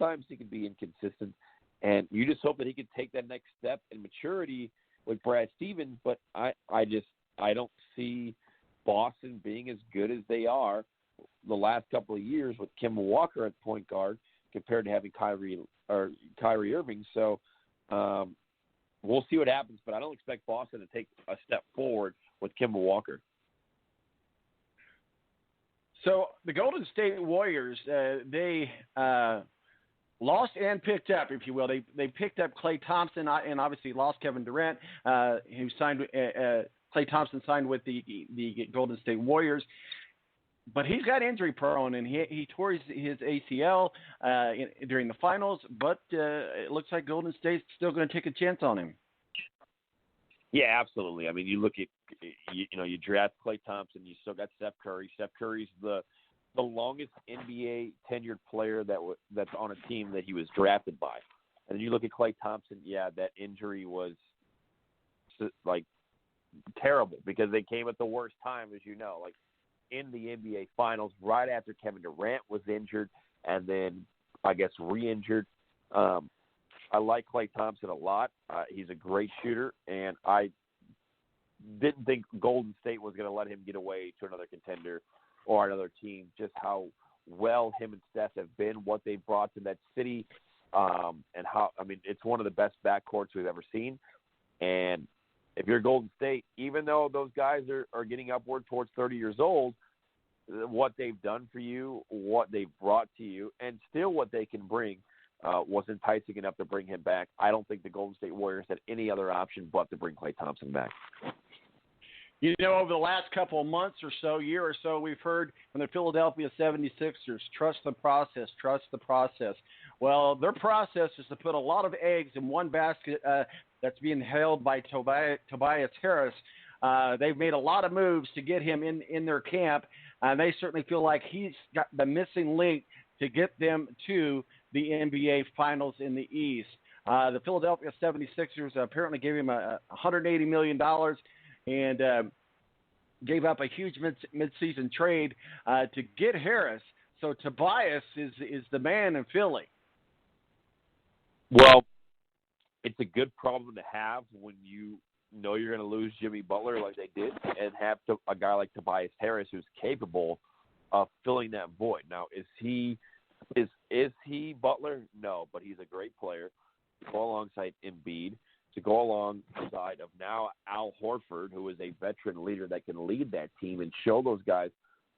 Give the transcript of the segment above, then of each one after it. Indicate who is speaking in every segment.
Speaker 1: sometimes he can be inconsistent, and you just hope that he can take that next step in maturity with Brad Stevens. But I don't see Boston being as good as they are the last couple of years with Kemba Walker at point guard compared to having Kyrie Irving. So we'll see what happens, but I don't expect Boston to take a step forward with Kemba Walker.
Speaker 2: So the Golden State Warriors, they lost and picked up, if you will. They picked up Klay Thompson and obviously lost Kevin Durant, who signed. Klay Thompson signed with the Golden State Warriors. But he's got injury prone, and he tore his ACL during the finals. But it looks like Golden State's still going to take a chance on him.
Speaker 1: Yeah, absolutely. I mean, you look at you draft Klay Thompson, you still got Steph Curry. Steph Curry's the longest NBA tenured player that's on a team that he was drafted by. And then you look at Klay Thompson. Yeah, that injury was like terrible because they came at the worst time, as you know, like in the NBA Finals, right after Kevin Durant was injured, and then I guess re-injured. I like Klay Thompson a lot. He's a great shooter, and I didn't think Golden State was going to let him get away to another contender or another team. Just how well him and Steph have been, what they brought to that city, and how it's one of the best backcourts we've ever seen. And if you're Golden State, even though those guys are getting upward towards 30 years old, what they've done for you, what they've brought to you, and still what they can bring was enticing enough to bring him back. I don't think the Golden State Warriors had any other option but to bring Klay Thompson back.
Speaker 2: You know, over the last couple of months or so, year or so, we've heard from the Philadelphia 76ers, trust the process, trust the process. Well, their process is to put a lot of eggs in one basket that's being held by Tobias Harris. They've made a lot of moves to get him in their camp, and they certainly feel like he's got the missing link to get them to the NBA Finals in the East. The Philadelphia 76ers apparently gave him $180 million and gave up a huge mid-season trade to get Harris. So Tobias is the man in Philly.
Speaker 1: Well, it's a good problem to have when you know you're going to lose Jimmy Butler like they did and have a guy like Tobias Harris who's capable of filling that void. Now, is he Butler? No, but he's a great player to go alongside Embiid, to go alongside of now Al Horford, who is a veteran leader that can lead that team and show those guys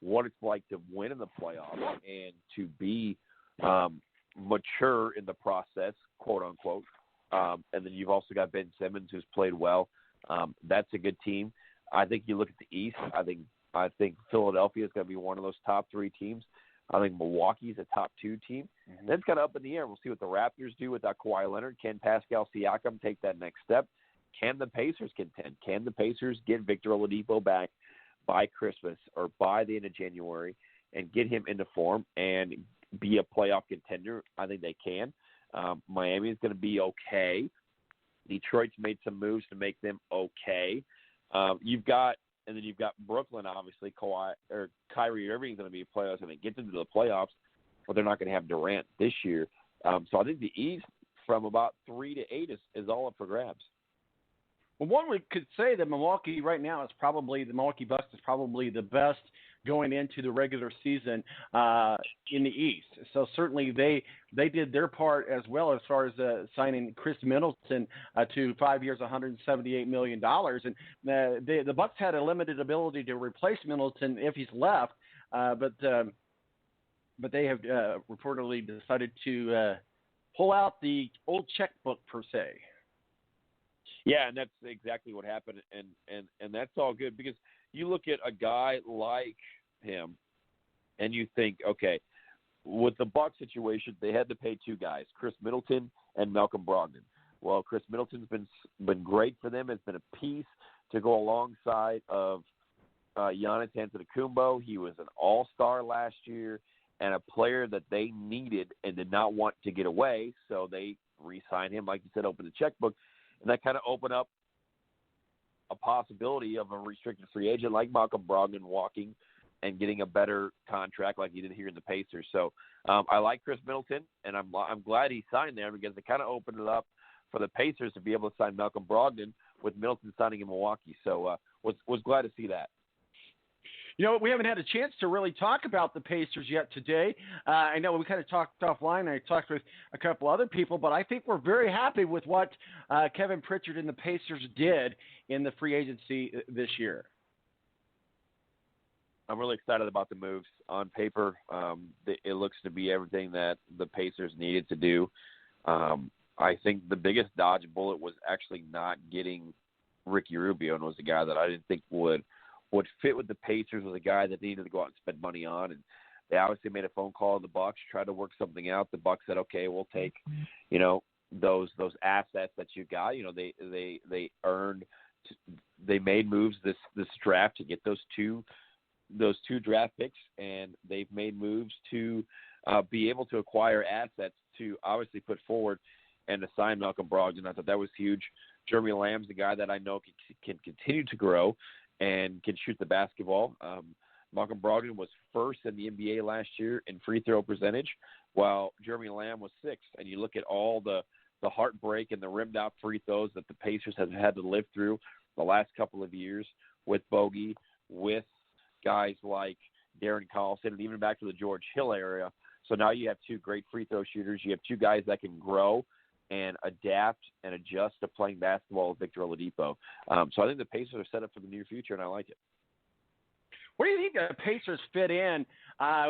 Speaker 1: what it's like to win in the playoffs and to be mature in the process, quote unquote. And then you've also got Ben Simmons, who's played well. That's a good team. I think you look at the East. I think Philadelphia is going to be one of those top three teams. I think Milwaukee's a top two team. Mm-hmm. Then it's kind of up in the air. We'll see what the Raptors do without Kawhi Leonard. Can Pascal Siakam take that next step? Can the Pacers contend? Can the Pacers get Victor Oladipo back by Christmas or by the end of January and get him into form and be a playoff contender? I think they can. Miami is going to be okay. Detroit's made some moves to make them okay. You've got Brooklyn, obviously. Kyrie Irving is going to be a player that's going to get into the playoffs, but they're not going to have Durant this year. So I think the East from about 3 to 8 is all up for grabs.
Speaker 2: Well, one we could say that Milwaukee right now the Milwaukee Bucks is probably the best going into the regular season in the East. So certainly they did their part as well as far as signing Chris Middleton to 5 years, $178 million. And the Bucks had a limited ability to replace Middleton if he's left, but they have reportedly decided to pull out the old checkbook per se.
Speaker 1: Yeah, and that's exactly what happened, and that's all good because you look at a guy like him, and you think, okay, with the Bucs situation, they had to pay two guys, Chris Middleton and Malcolm Brogdon. Well, Chris Middleton's been great for them. It's been a piece to go alongside of Giannis Antetokounmpo. He was an all-star last year and a player that they needed and did not want to get away, so they re-signed him, like you said, open the checkbook, and that kind of opened up a possibility of a restricted free agent like Malcolm Brogdon walking and getting a better contract like he did here in the Pacers. So I like Chris Middleton, and I'm glad he signed there because it kind of opened it up for the Pacers to be able to sign Malcolm Brogdon with Middleton signing in Milwaukee. So was glad to see that.
Speaker 2: You know, we haven't had a chance to really talk about the Pacers yet today. I know we kind of talked offline. I talked with a couple other people, but I think we're very happy with what Kevin Pritchard and the Pacers did in the free agency this year.
Speaker 1: I'm really excited about the moves. On paper, it looks to be everything that the Pacers needed to do. I think the biggest dodge bullet was actually not getting Ricky Rubio, and was a guy that I didn't think would fit with the Pacers, was a guy that they needed to go out and spend money on. And they obviously made a phone call to the Bucks, tried to work something out. The Bucks said, okay, we'll take, those assets that you got. They earned, they made moves this draft to get those two draft picks, and they've made moves to be able to acquire assets to obviously put forward and to sign Malcolm Brogdon. I thought that was huge. Jeremy Lamb's the guy that I know can continue to grow and can shoot the basketball. Malcolm Brogdon was first in the NBA last year in free throw percentage, while Jeremy Lamb was sixth. And you look at all the heartbreak and the rimmed out free throws that the Pacers have had to live through the last couple of years with Bogey, with guys like Darren Collison, and even back to the George Hill area. So now you have two great free throw shooters. You have two guys that can grow and adapt and adjust to playing basketball with Victor Oladipo. So I think the Pacers are set up for the near future, and I like it.
Speaker 2: Where do you think the Pacers fit in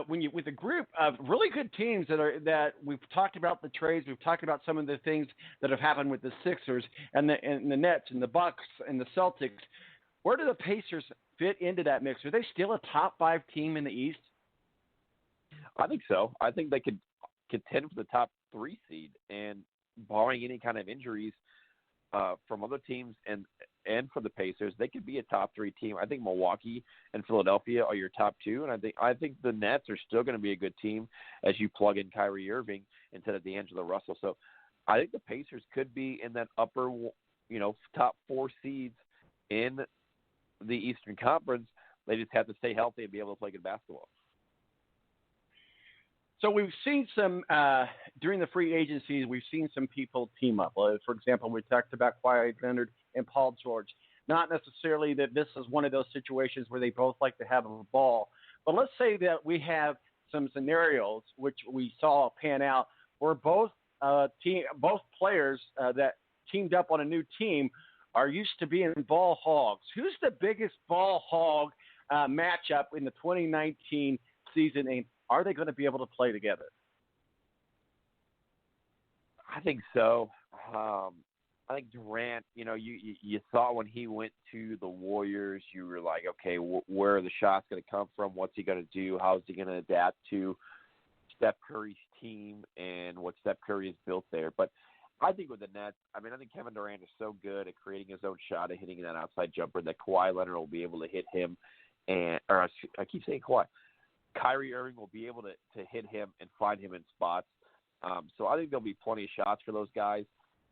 Speaker 2: with a group of really good teams that we've talked about the trades, we've talked about some of the things that have happened with the Sixers and the Nets and the Bucks and the Celtics? Where do the Pacers fit into that mix? Are they still a top 5 team in the East?
Speaker 1: I think so. I think they could contend for the top 3 seed, and barring any kind of injuries from other teams and for the Pacers, they could be a top 3 team. I think Milwaukee and Philadelphia are your top 2, and I think the Nets are still going to be a good team as you plug in Kyrie Irving instead of D'Angelo Russell. So I think the Pacers could be in that upper, top 4 seeds in the Eastern Conference. They just have to stay healthy and be able to play good basketball.
Speaker 2: So we've seen some during the free agencies. We've seen some people team up. For example, we talked about Kawhi Leonard and Paul George. Not necessarily that this is one of those situations where they both like to have a ball, but let's say that we have some scenarios which we saw pan out where both players that teamed up on a new team are used to being ball hogs. Who's the biggest ball hog matchup in the 2019 season, and are they going to be able to play together?
Speaker 1: I think so. I think Durant, you saw when he went to the Warriors, you were like, okay, where are the shots going to come from? What's he going to do? How's he going to adapt to Steph Curry's team and what Steph Curry has built there? But I think with the Nets, I think Kevin Durant is so good at creating his own shot and hitting that outside jumper that Kawhi Leonard will be able to hit him. I keep saying Kawhi. Kyrie Irving will be able to hit him and find him in spots. So I think there'll be plenty of shots for those guys.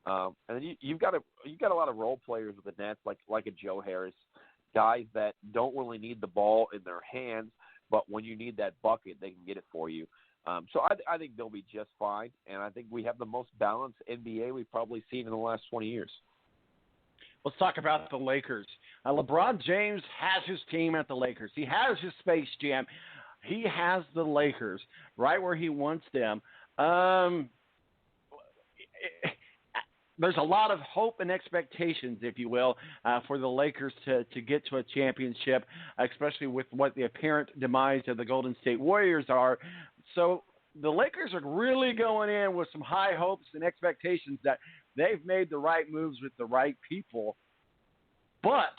Speaker 1: And then you've got a lot of role players with the Nets, like a Joe Harris, guys that don't really need the ball in their hands, but when you need that bucket, they can get it for you. So I think they'll be just fine, and I think we have the most balanced NBA we've probably seen in the last 20 years.
Speaker 2: Let's talk about the Lakers. LeBron James has his team at the Lakers. He has his Space Jam. He has the Lakers right where he wants them. There's a lot of hope and expectations, if you will, for the Lakers to get to a championship, especially with what the apparent demise of the Golden State Warriors are. So the Lakers are really going in with some high hopes and expectations that they've made the right moves with the right people. But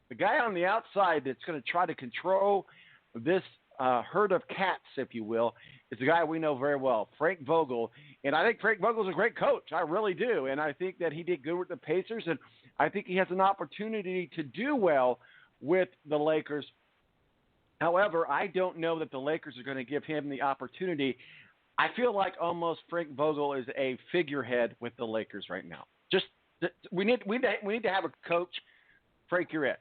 Speaker 2: the guy on the outside that's going to try to control this herd of cats, if you will, is a guy we know very well, Frank Vogel. And I think Frank Vogel's a great coach. I really do. And I think that he did good with the Pacers, and I think he has an opportunity to do well with the Lakers. However, I don't know that the Lakers are going to give him the opportunity. I feel like almost Frank Vogel is a figurehead with the Lakers right now. We need to have a coach. Frank, you're it.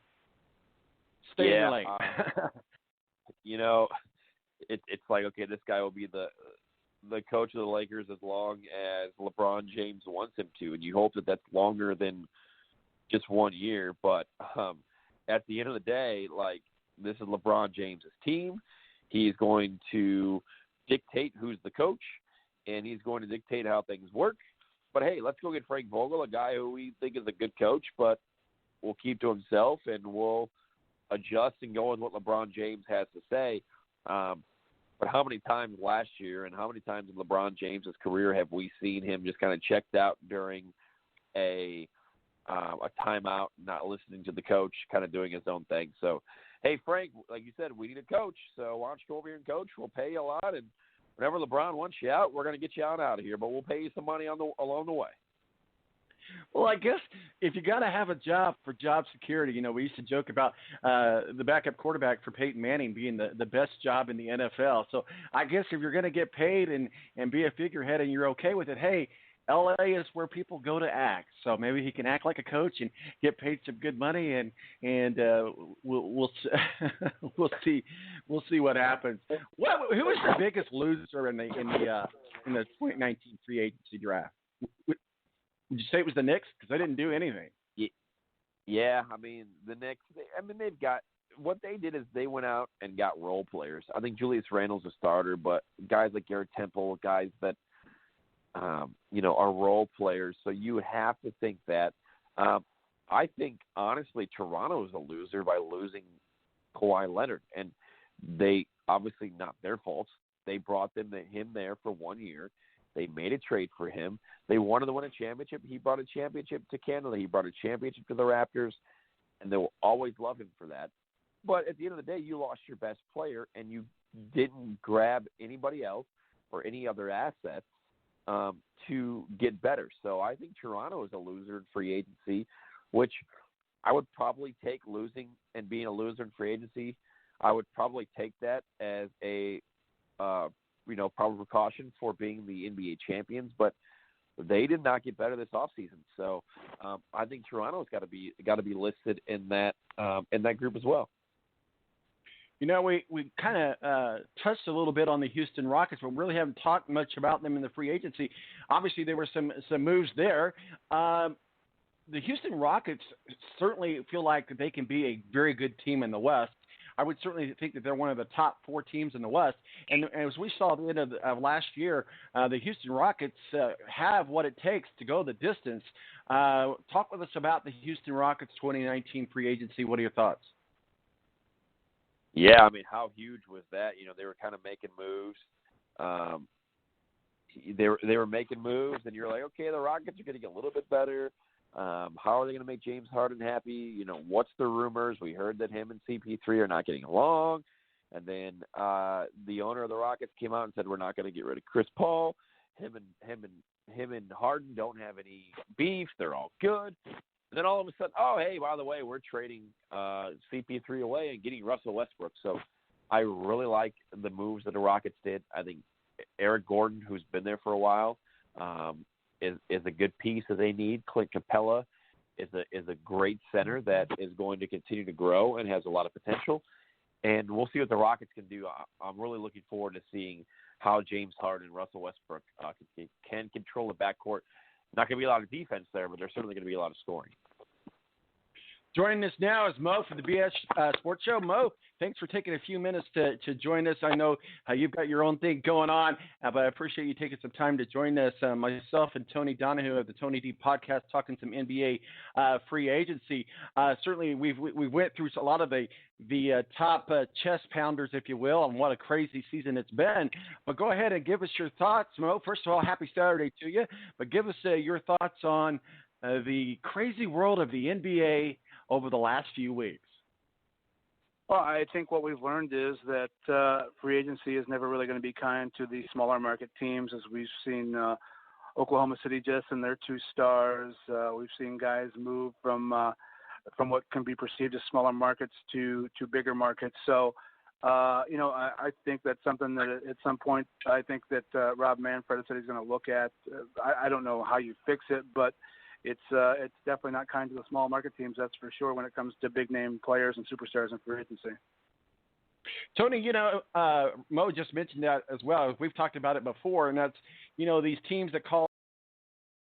Speaker 2: Stay in the lane.
Speaker 1: it's like, okay, this guy will be the coach of the Lakers as long as LeBron James wants him to, and you hope that that's longer than just 1 year. But at the end of the day, like, this is LeBron James's team. He's going to dictate who's the coach, and he's going to dictate how things work. But, hey, let's go get Frank Vogel, a guy who we think is a good coach, but will keep to himself, and will adjust and go with what LeBron James has to say. But how many times last year and how many times in LeBron James's career have we seen him just kind of checked out during a timeout, not listening to the coach, kind of doing his own thing? So, hey, Frank, like you said, we need a coach. So why don't you go over here and coach? We'll pay you a lot, and whenever LeBron wants you out, we're going to get you out of here. But we'll pay you some money along the way.
Speaker 2: Well, I guess if you got to have a job for job security, we used to joke about the backup quarterback for Peyton Manning being the best job in the NFL. So I guess if you're going to get paid and be a figurehead and you're okay with it, hey, LA is where people go to act. So maybe he can act like a coach and get paid some good money, and we'll see what happens. Who was the biggest loser in the 2019 free agency draft? Would you say it was the Knicks? Because they didn't do anything.
Speaker 1: Yeah, I mean, the Knicks, they've got – what they did is they went out and got role players. I think Julius Randle's a starter, but guys like Garrett Temple, guys that, are role players. So you would have to think that. I think, honestly, Toronto is a loser by losing Kawhi Leonard. And they – obviously not their fault. They brought him there for 1 year. They made a trade for him. They wanted to win a championship. He brought a championship to Canada. He brought a championship to the Raptors, and they will always love him for that. But at the end of the day, you lost your best player, and you didn't grab anybody else or any other assets to get better. So I think Toronto is a loser in free agency, which I would probably take losing and being a loser in free agency. I would probably take that as a probable precaution for being the NBA champions, but they did not get better this offseason. So I think Toronto's got to be listed in that group as well.
Speaker 2: We kind of touched a little bit on the Houston Rockets, but really haven't talked much about them in the free agency. Obviously, there were some moves there. The Houston Rockets certainly feel like they can be a very good team in the West. I would certainly think that they're one of the top 4 teams in the West. And as we saw at the end of last year, the Houston Rockets have what it takes to go the distance. Talk with us about the Houston Rockets 2019 free agency. What are your thoughts?
Speaker 1: Yeah, I mean, how huge was that? They were kind of making moves. They were making moves, and you're like, okay, the Rockets are going to get a little bit better. How are they going to make James Harden happy? What's the rumors? We heard that him and CP3 are not getting along. And then the owner of the Rockets came out and said, we're not going to get rid of Chris Paul. Him and Harden don't have any beef. They're all good. And then all of a sudden, oh, hey, by the way, we're trading CP3 away and getting Russell Westbrook. So I really like the moves that the Rockets did. I think Eric Gordon, who's been there for a while, is a good piece that they need. Clint Capella is a great center that is going to continue to grow and has a lot of potential. And we'll see what the Rockets can do. I'm really looking forward to seeing how James Harden and Russell Westbrook can control the backcourt. Not going to be a lot of defense there, but there's certainly going to be a lot of scoring.
Speaker 2: Joining us now is Mo for the BS Sports Show. Mo, thanks for taking a few minutes to join us. I know you've got your own thing going on, but I appreciate you taking some time to join us. Myself and Tony Donouhue of the Tony D podcast talking some NBA free agency. Certainly, we went through a lot of the top chest pounders, if you will, and what a crazy season it's been. But go ahead and give us your thoughts, Mo. First of all, happy Saturday to you. But give us your thoughts on the crazy world of the NBA over the last few weeks.
Speaker 3: Well, I think what we've learned is that free agency is never really going to be kind to the smaller market teams, as we've seen Oklahoma City just and their 2 stars. We've seen guys move from what can be perceived as smaller markets to bigger markets. So, I think that's something that at some point I think that Rob Manfred said he's going to look at. I don't know how you fix it, but it's definitely not kind to the small market teams, that's for sure, when it comes to big name players and superstars in free agency.
Speaker 2: Tony, Mo just mentioned that as well. We've talked about it before, and that's, these teams that call